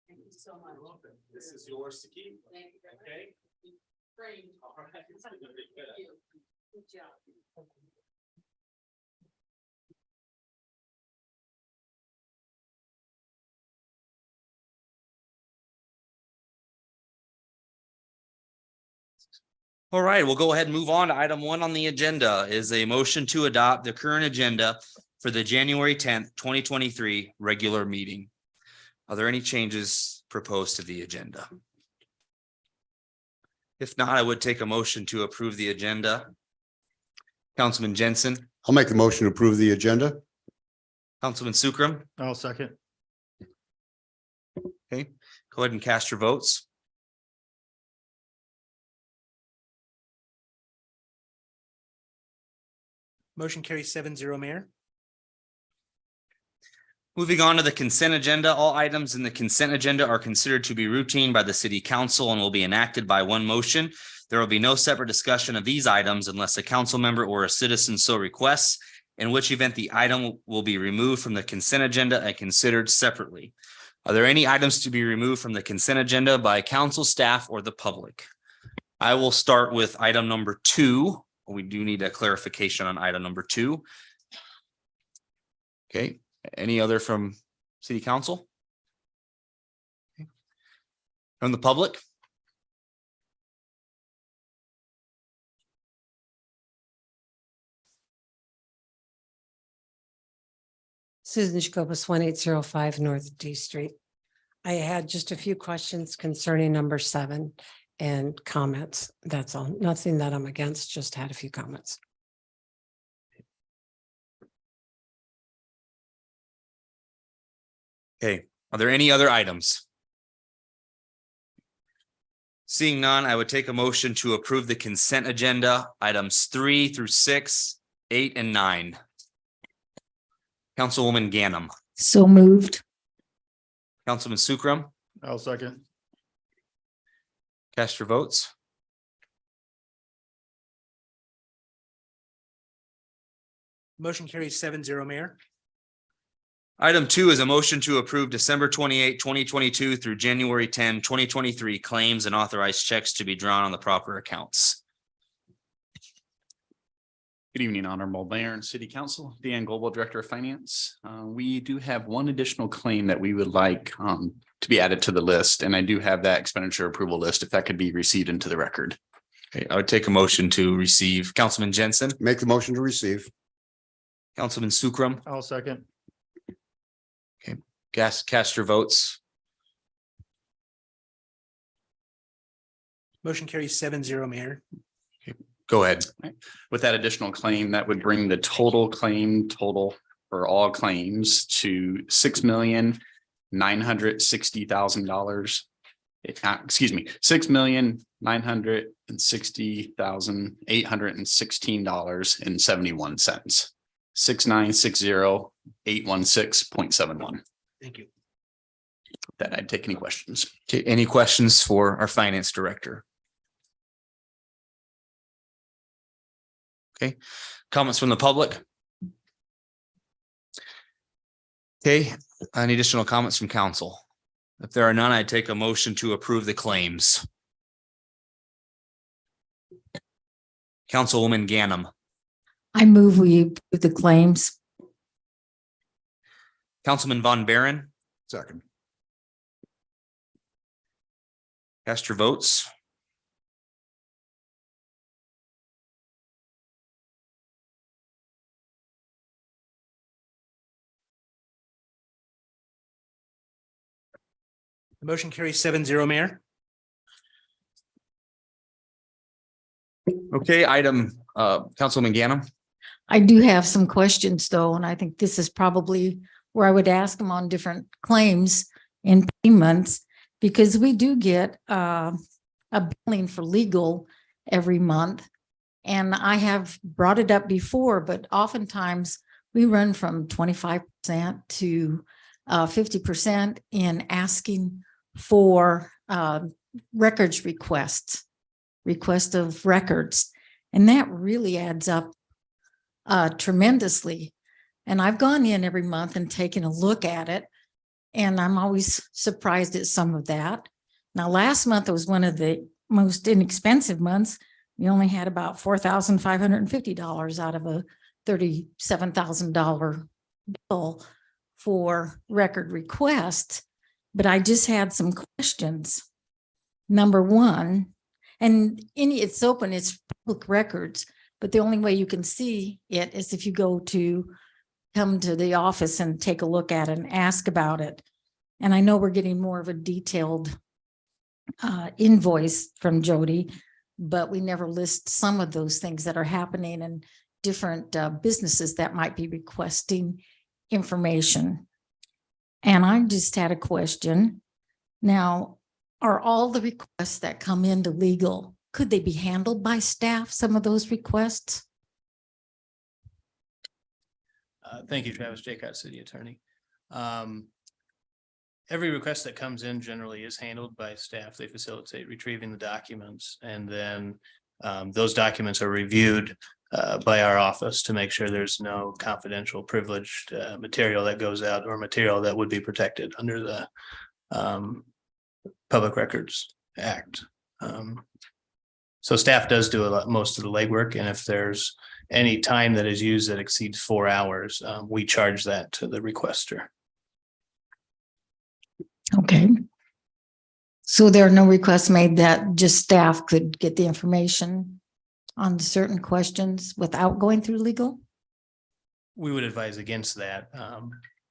Thank you so much. You're welcome. This is yours to keep. Thank you. Okay. Great. All right. Thank you. Good job. All right, we'll go ahead and move on to item 1 on the agenda is a motion to adopt the current agenda for the January 10th, 2023 regular meeting. Are there any changes proposed to the agenda? If not, I would take a motion to approve the agenda. Councilman Jensen, I'll make the motion to approve the agenda. Councilman Sukram, I'll second. okay, go ahead and cast your votes. Motion carries 7-0, Mayor. Moving on to the consent agenda, all items in the consent agenda are considered to be routine by the city council and will be enacted by one motion. There will be no separate discussion of these items unless a council member or a citizen so requests, in which event the item will be removed from the consent agenda and considered separately. Are there any items to be removed from the consent agenda by council staff or the public? I will start with item number 2. We do need a clarification on item number 2. Okay. Any other from city council? From the public? Susan Jacobus, 1805 North D Street. I had just a few questions concerning number 7 and comments. That's all. Nothing that I'm against, just had a few comments. Okay, are there any other items? Seeing none, I would take a motion to approve the consent agenda, items 3 through 6, 8, and 9. Councilwoman Ganem, So moved. Councilman Sukram, I'll second. cast your votes. Motion carries 7-0, Mayor. Item 2 is a motion to approve December 28, 2022 through January 10, 2023 claims and authorized checks to be drawn on the proper accounts. Good evening, Honorable Mayor and City Council. Dan Global Director of Finance. We do have one additional claim that we would like to be added to the list, and I do have that expenditure approval list if that could be received into the record. Okay, I would take a motion to receive. Councilman Jensen, Make the motion to receive. Councilman Sukram, I'll second. cast your votes. Motion carries 7-0, Mayor. Go ahead. With that additional claim, that would bring the total for all claims to $6,960,000. Excuse me, $6,960,816.71. 6,960,816.71. Thank you. That I'd take any questions. Okay, any questions for our finance director? Okay, comments from the public? Okay, any additional comments from council? If there are none, I'd take a motion to approve the claims. Councilwoman Ganem, I move we approve the claims. Councilman Von Baron, Second. cast your votes. The motion carries 7-0, Mayor. Okay, item, Councilwoman Ganem. I do have some questions though, and I think this is probably where I would ask them on different claims and payments. Because we do get a billing for legal every month. And I have brought it up before, but oftentimes we run from 25% to 50% in asking for records request of records. And that really adds up tremendously. And I've gone in every month and taken a look at it. And I'm always surprised at some of that. Now, last month was one of the most inexpensive months. We only had about $4,550 out of a $37,000 bill for record requests. But I just had some questions. Number one, and it's open, it's public records, but the only way you can see it is if you come to the office and take a look at it and ask about it. And I know we're getting more of a detailed invoice from Jody, but we never list some of those things that are happening in different businesses that might be requesting information. And I just had a question. Now, are all the requests that come into legal, could they be handled by staff, some of those requests? Thank you, Travis Jaycott, City Attorney. Every request that comes in generally is handled by staff. They facilitate retrieving the documents, and then those documents are reviewed by our office to make sure there's no confidential privileged material that goes out or material that would be protected under the Public Records Act. So staff does do most of the legwork, and if there's any time that is used that exceeds 4 hours, we charge that to the requester. Okay. So there are no requests made that just staff could get the information on certain questions without going through legal? We would advise against that.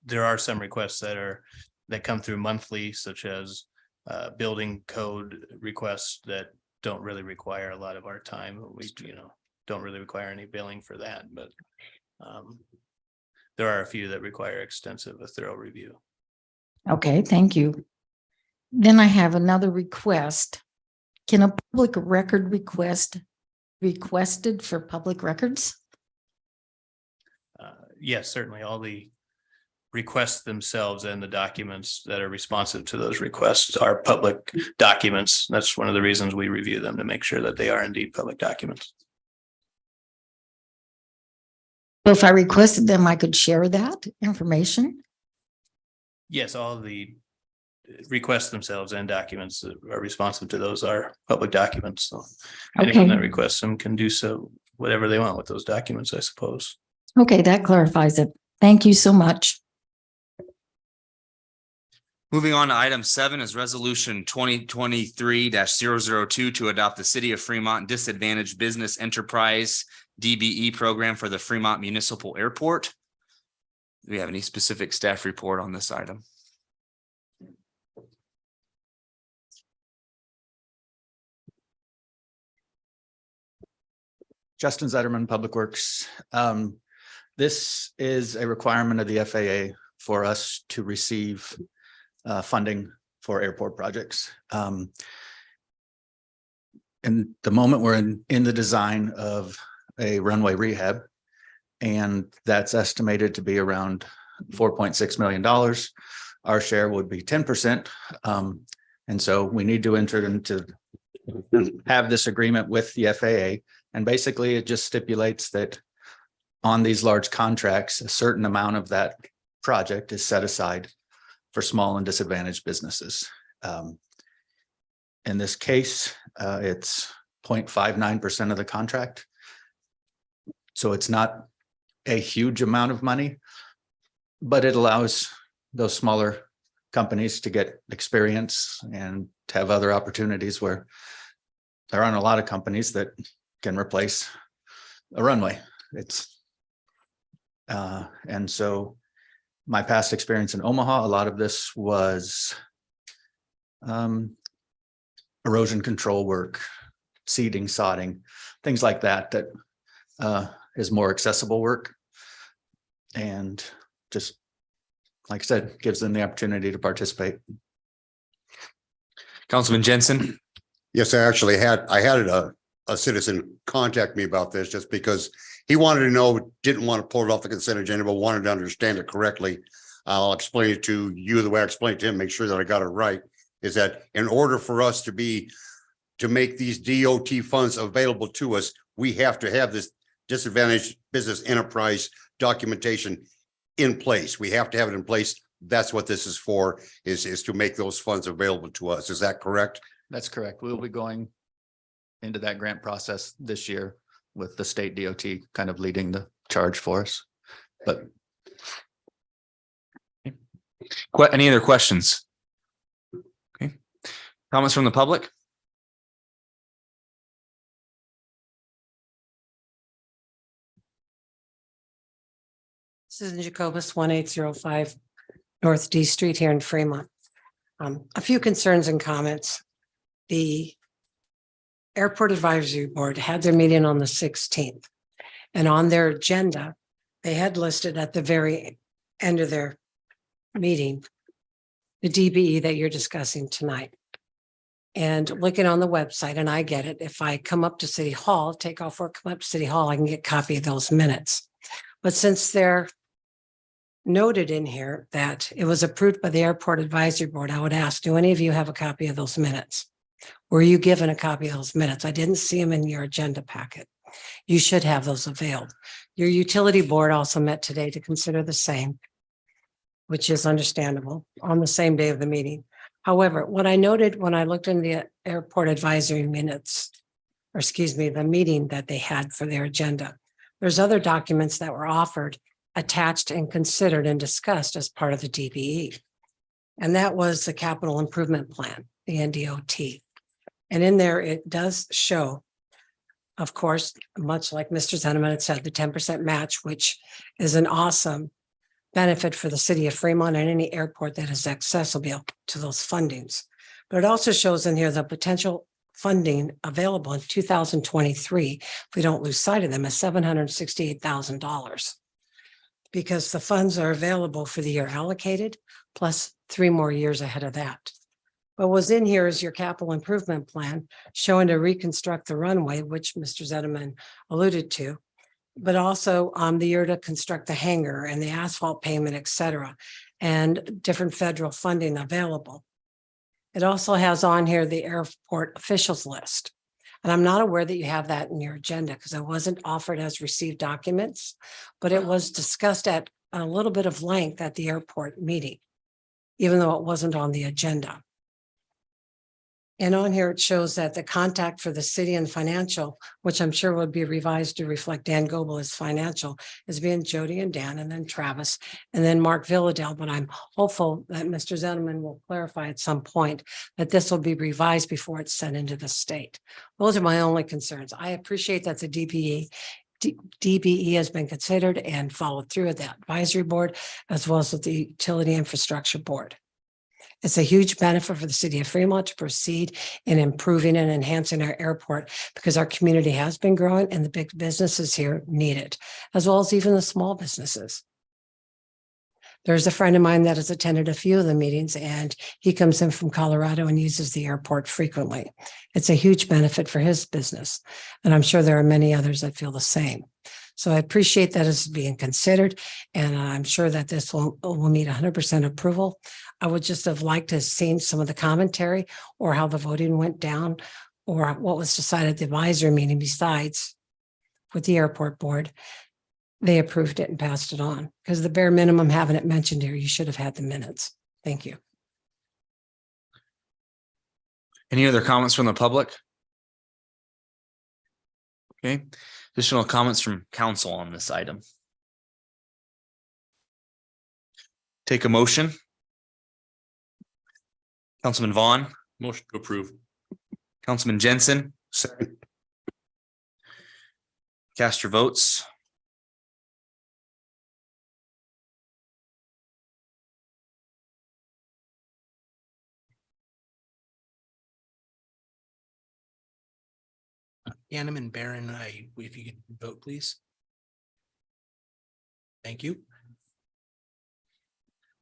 There are some requests that come through monthly, such as building code requests that don't really require a lot of our time. We, don't really require any billing for that, but there are a few that require a thorough review. Okay, thank you. Then I have another request. Can a public record request requested for public records? Yes, certainly. All the requests themselves and the documents that are responsive to those requests are public documents. That's one of the reasons we review them, to make sure that they are indeed public documents. So if I requested them, I could share that information? Yes, all the requests themselves and documents that are responsive to those are public documents. So anyone that requests them can do so whatever they want with those documents, I suppose. Okay, that clarifies it. Thank you so much. Moving on to item 7 is resolution 2023-002 to adopt the City of Fremont Disadvantaged Business Enterprise DBE program for the Fremont Municipal Airport. Do we have any specific staff report on this item? Justin Zetterman, Public Works. This is a requirement of the FAA for us to receive funding for airport projects. In the moment, we're in the design of a runway rehab, and that's estimated to be around $4.6 million. Our share would be 10%. And so we need to enter into have this agreement with the FAA And basically, it just stipulates that on these large contracts, a certain amount of that project is set aside for small and disadvantaged businesses. In this case, it's 0.59% of the contract. So it's not a huge amount of money, but it allows those smaller companies to get experience and to have other opportunities where there aren't a lot of companies that can replace a runway. And so my past experience in Omaha, a lot of this was erosion control work, seeding, sodding, things like that, that is more accessible work. And just, like I said, gives them the opportunity to participate. Councilman Jensen. Yes, I had a citizen contact me about this just because he wanted to know, didn't want to pull it off the consent agenda, but wanted to understand it correctly. I'll explain it to you the way I explained it to him, make sure that I got it right, is that in order for us to make these DOT funds available to us, we have to have this disadvantaged business enterprise documentation in place. We have to have it in place. That's what this is for, is to make those funds available to us. Is that correct? That's correct. We'll be going into that grant process this year with the state DOT kind of leading the charge for us. But Any other questions? Okay. Comments from the public? Susan Jacobus, 1805 North D Street here in Fremont. A few concerns and comments. The Airport Advisory Board had their meeting on the 16th. And on their agenda, they had listed at the very end of their meeting, the DBE that you're discussing tonight. And looking on the website, and I get it, if I come up to City Hall, take off work, come up to City Hall, I can get a copy of those minutes. But since they're noted in here that it was approved by the Airport Advisory Board, I would ask, do any of you have a copy of those minutes? Were you given a copy of those minutes? I didn't see them in your agenda packet. You should have those available. Your utility board also met today to consider the same, which is understandable, on the same day of the meeting. However, what I noted when I looked in the Airport Advisory minutes, or excuse me, the meeting that they had for their agenda, there's other documents that were offered, attached and considered and discussed as part of the DBE. And that was the capital improvement plan, the NDOT. And in there, it does show, of course, much like Mr. Zenneman had said, the 10% match, which is an awesome benefit for the city of Fremont and any airport that is accessible to those fundings. But it also shows in here the potential funding available in 2023, if we don't lose sight of them, is $768,000. Because the funds are available for the year allocated, plus 3 more years ahead of that. What was in here is your capital improvement plan showing to reconstruct the runway, which Mr. Zetterman alluded to, but also the year to construct the hangar and the asphalt payment, et cetera, and different federal funding available. It also has on here the airport officials list. And I'm not aware that you have that in your agenda because it wasn't offered as received documents, but it was discussed at a little bit of length at the airport meeting, even though it wasn't on the agenda. And on here, it shows that the contact for the city and financial, which I'm sure would be revised to reflect Dan Goebel as financial, is being Jody and Dan, and then Travis, and then Mark Villadell. But I'm hopeful that Mr. Zetterman will clarify at some point that this will be revised before it's sent into the state. Those are my only concerns. I appreciate that the DBE has been considered and followed through at the advisory board, as well as with the utility infrastructure board. It's a huge benefit for the city of Fremont to proceed in improving and enhancing our airport because our community has been growing and the big businesses here need it, as well as even the small businesses. There's a friend of mine that has attended a few of the meetings and he comes in from Colorado and uses the airport frequently. It's a huge benefit for his business. And I'm sure there are many others that feel the same. So I appreciate that it's being considered, and I'm sure that this will meet 100% approval. I would just have liked to have seen some of the commentary or how the voting went down or what was decided at the advisory meeting besides with the airport board. They approved it and passed it on because the bare minimum having it mentioned here, you should have had the minutes. Thank you. Any other comments from the public? Okay, additional comments from council on this item. Take a motion. Councilman Vaughn. Motion to approve. Councilman Jensen. Second. Cast your votes. Ganem and Barron, if you could vote, please. Thank you.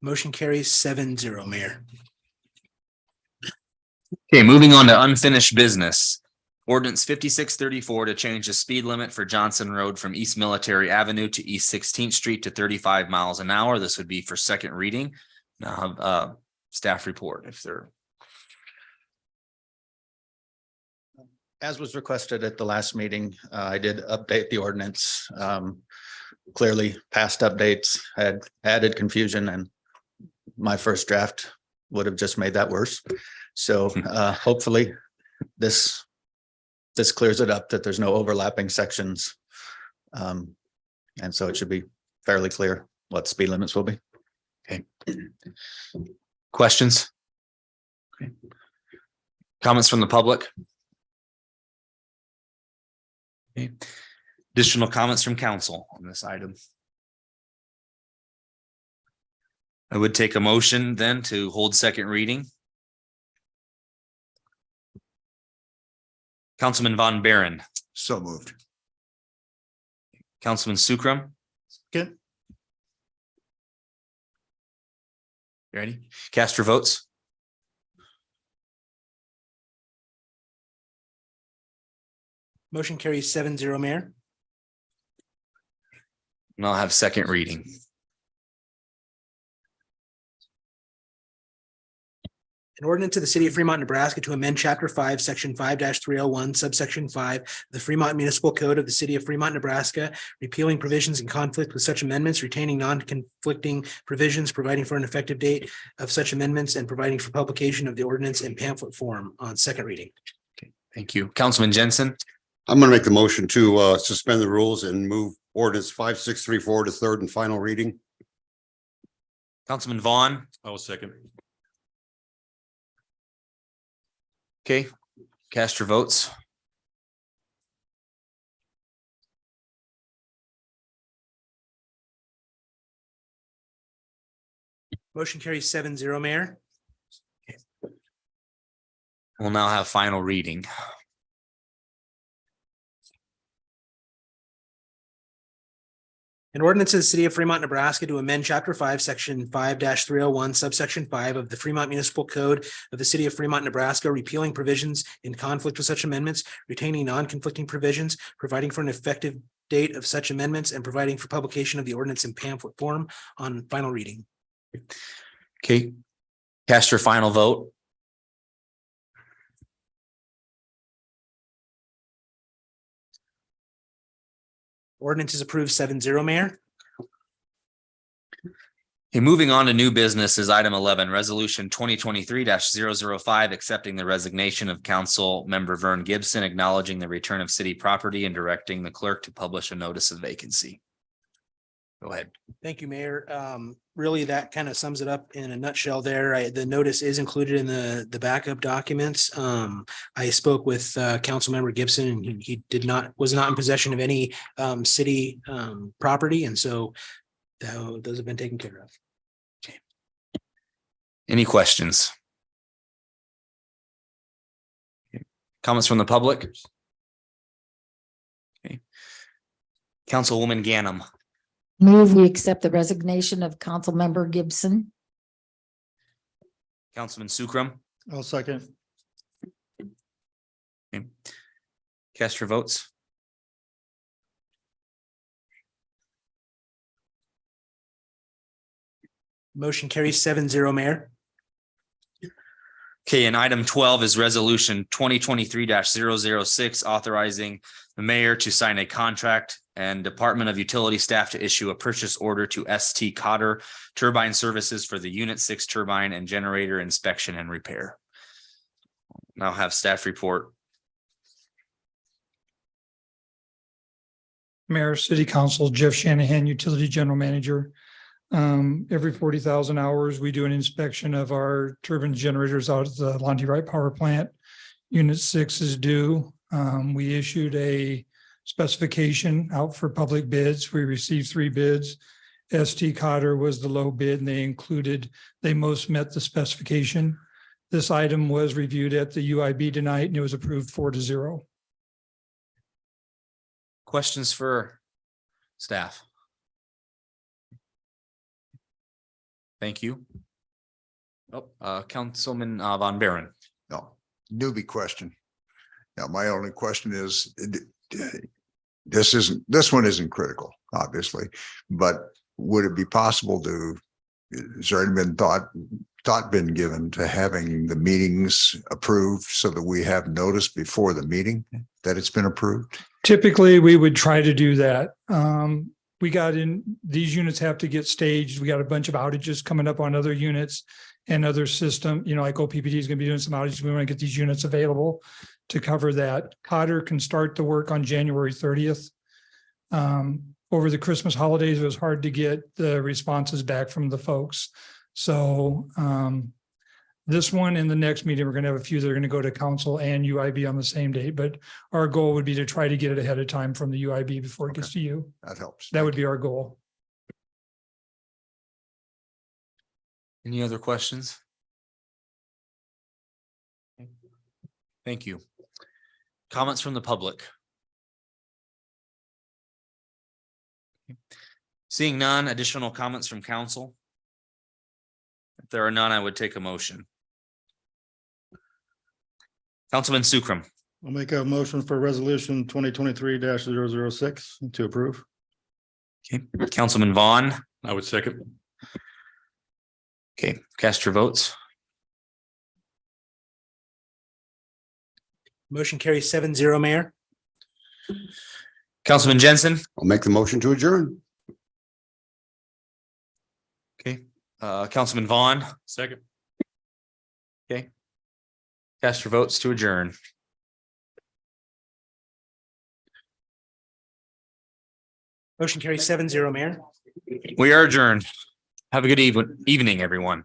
Motion carries 7-0, Mayor. Okay, moving on to unfinished business. Ordinance 5634 to change the speed limit for Johnson Road from East Military Avenue to East 16th Street to 35 miles an hour. This would be for second reading. Now, staff report if they're. As was requested at the last meeting, I did update the ordinance. Clearly, past updates had added confusion, and my first draft would have just made that worse. So hopefully this clears it up, that there's no overlapping sections. And so it should be fairly clear what speed limits will be. Okay. Questions? Okay. Comments from the public? Okay. Additional comments from council on this item? I would take a motion then to hold second reading. Councilman Von Baron. So moved. Councilman Sukram. Good. You ready? Cast your votes. Motion carries 7-0, Mayor. And I'll have second reading. An ordinance of the city of Fremont, Nebraska to amend chapter 5, section 5-301, subsection 5, of the Fremont Municipal Code of the city of Fremont, Nebraska, repealing provisions in conflict with such amendments, retaining non-conflicting provisions, providing for an effective date of such amendments, and providing for publication of the ordinance in pamphlet form on second reading. Thank you. Councilman Jensen. I'm gonna make the motion to suspend the rules and move ordinance 5634 to third and final reading. Councilman Vaughn. I will second. Okay, cast your votes. Motion carries 7-0, Mayor. We'll now have final reading. An ordinance of the city of Fremont, Nebraska to amend chapter 5, section 5-301, subsection 5 of the Fremont Municipal Code of the city of Fremont, Nebraska, repealing provisions in conflict with such amendments, retaining non-conflicting provisions, providing for an effective date of such amendments, and providing for publication of the ordinance in pamphlet form on final reading. Okay, cast your final vote. Ordinance is approved 7-0, Mayor. Okay, moving on to new business is item 11, resolution 2023-005, accepting the resignation of council member Vern Gibson, acknowledging the return of city property and directing the clerk to publish a notice of vacancy. Go ahead. Thank you, Mayor. Really, that kind of sums it up in a nutshell there. The notice is included in the backup documents. I spoke with Councilmember Gibson, and he was not in possession of any city property, and so those have been taken care of. Any questions? Comments from the public? Okay. Councilwoman Ganem. Move we accept the resignation of council member Gibson. Councilman Sukram. I'll second. Okay. Cast your votes. Motion carries 7-0, Mayor. Okay, and item 12 is resolution 2023-006, authorizing the mayor to sign a contract and Department of Utility staff to issue a purchase order to ST Cotter Turbine Services for the Unit 6 turbine and generator inspection and repair. Now have staff report. Mayor, City Council, Jeff Shanahan, Utility General Manager. Every 40,000 hours, we do an inspection of our turbine generators out at the Lonnie Wright Power Plant. Unit 6 is due. We issued a specification out for public bids. We received 3 bids. ST Cotter was the low bid and they most met the specification. This item was reviewed at the UIB tonight and it was approved 4-0. Questions for staff? Thank you. Oh, Councilman Von Baron. No, newbie question. Now, my only question is, this one isn't critical, obviously, but would it be possible to, has there any been thought been given to having the meetings approved so that we have notice before the meeting that it's been approved? Typically, we would try to do that. These units have to get staged. We got a bunch of outages coming up on other units and other system, like OPPD is going to be doing some outages. We want to get these units available to cover that. Cotter can start the work on January 30th. Over the Christmas holidays, it was hard to get the responses back from the folks. So this one and the next meeting, we're going to have a few that are going to go to council and UIB on the same day. But our goal would be to try to get it ahead of time from the UIB before it gets to you. That helps. That would be our goal. Any other questions? Thank you. Comments from the public? Seeing none, additional comments from council? If there are none, I would take a motion. Councilman Sukram. I'll make a motion for resolution 2023-006 to approve. Okay, Councilman Vaughn. I would second. Okay, cast your votes. Motion carries 7-0, Mayor. Councilman Jensen. I'll make the motion to adjourn. Okay, Councilman Vaughn. Second. Okay. Cast your votes to adjourn. Motion carries 7-0, Mayor. We are adjourned. Have a good evening, everyone.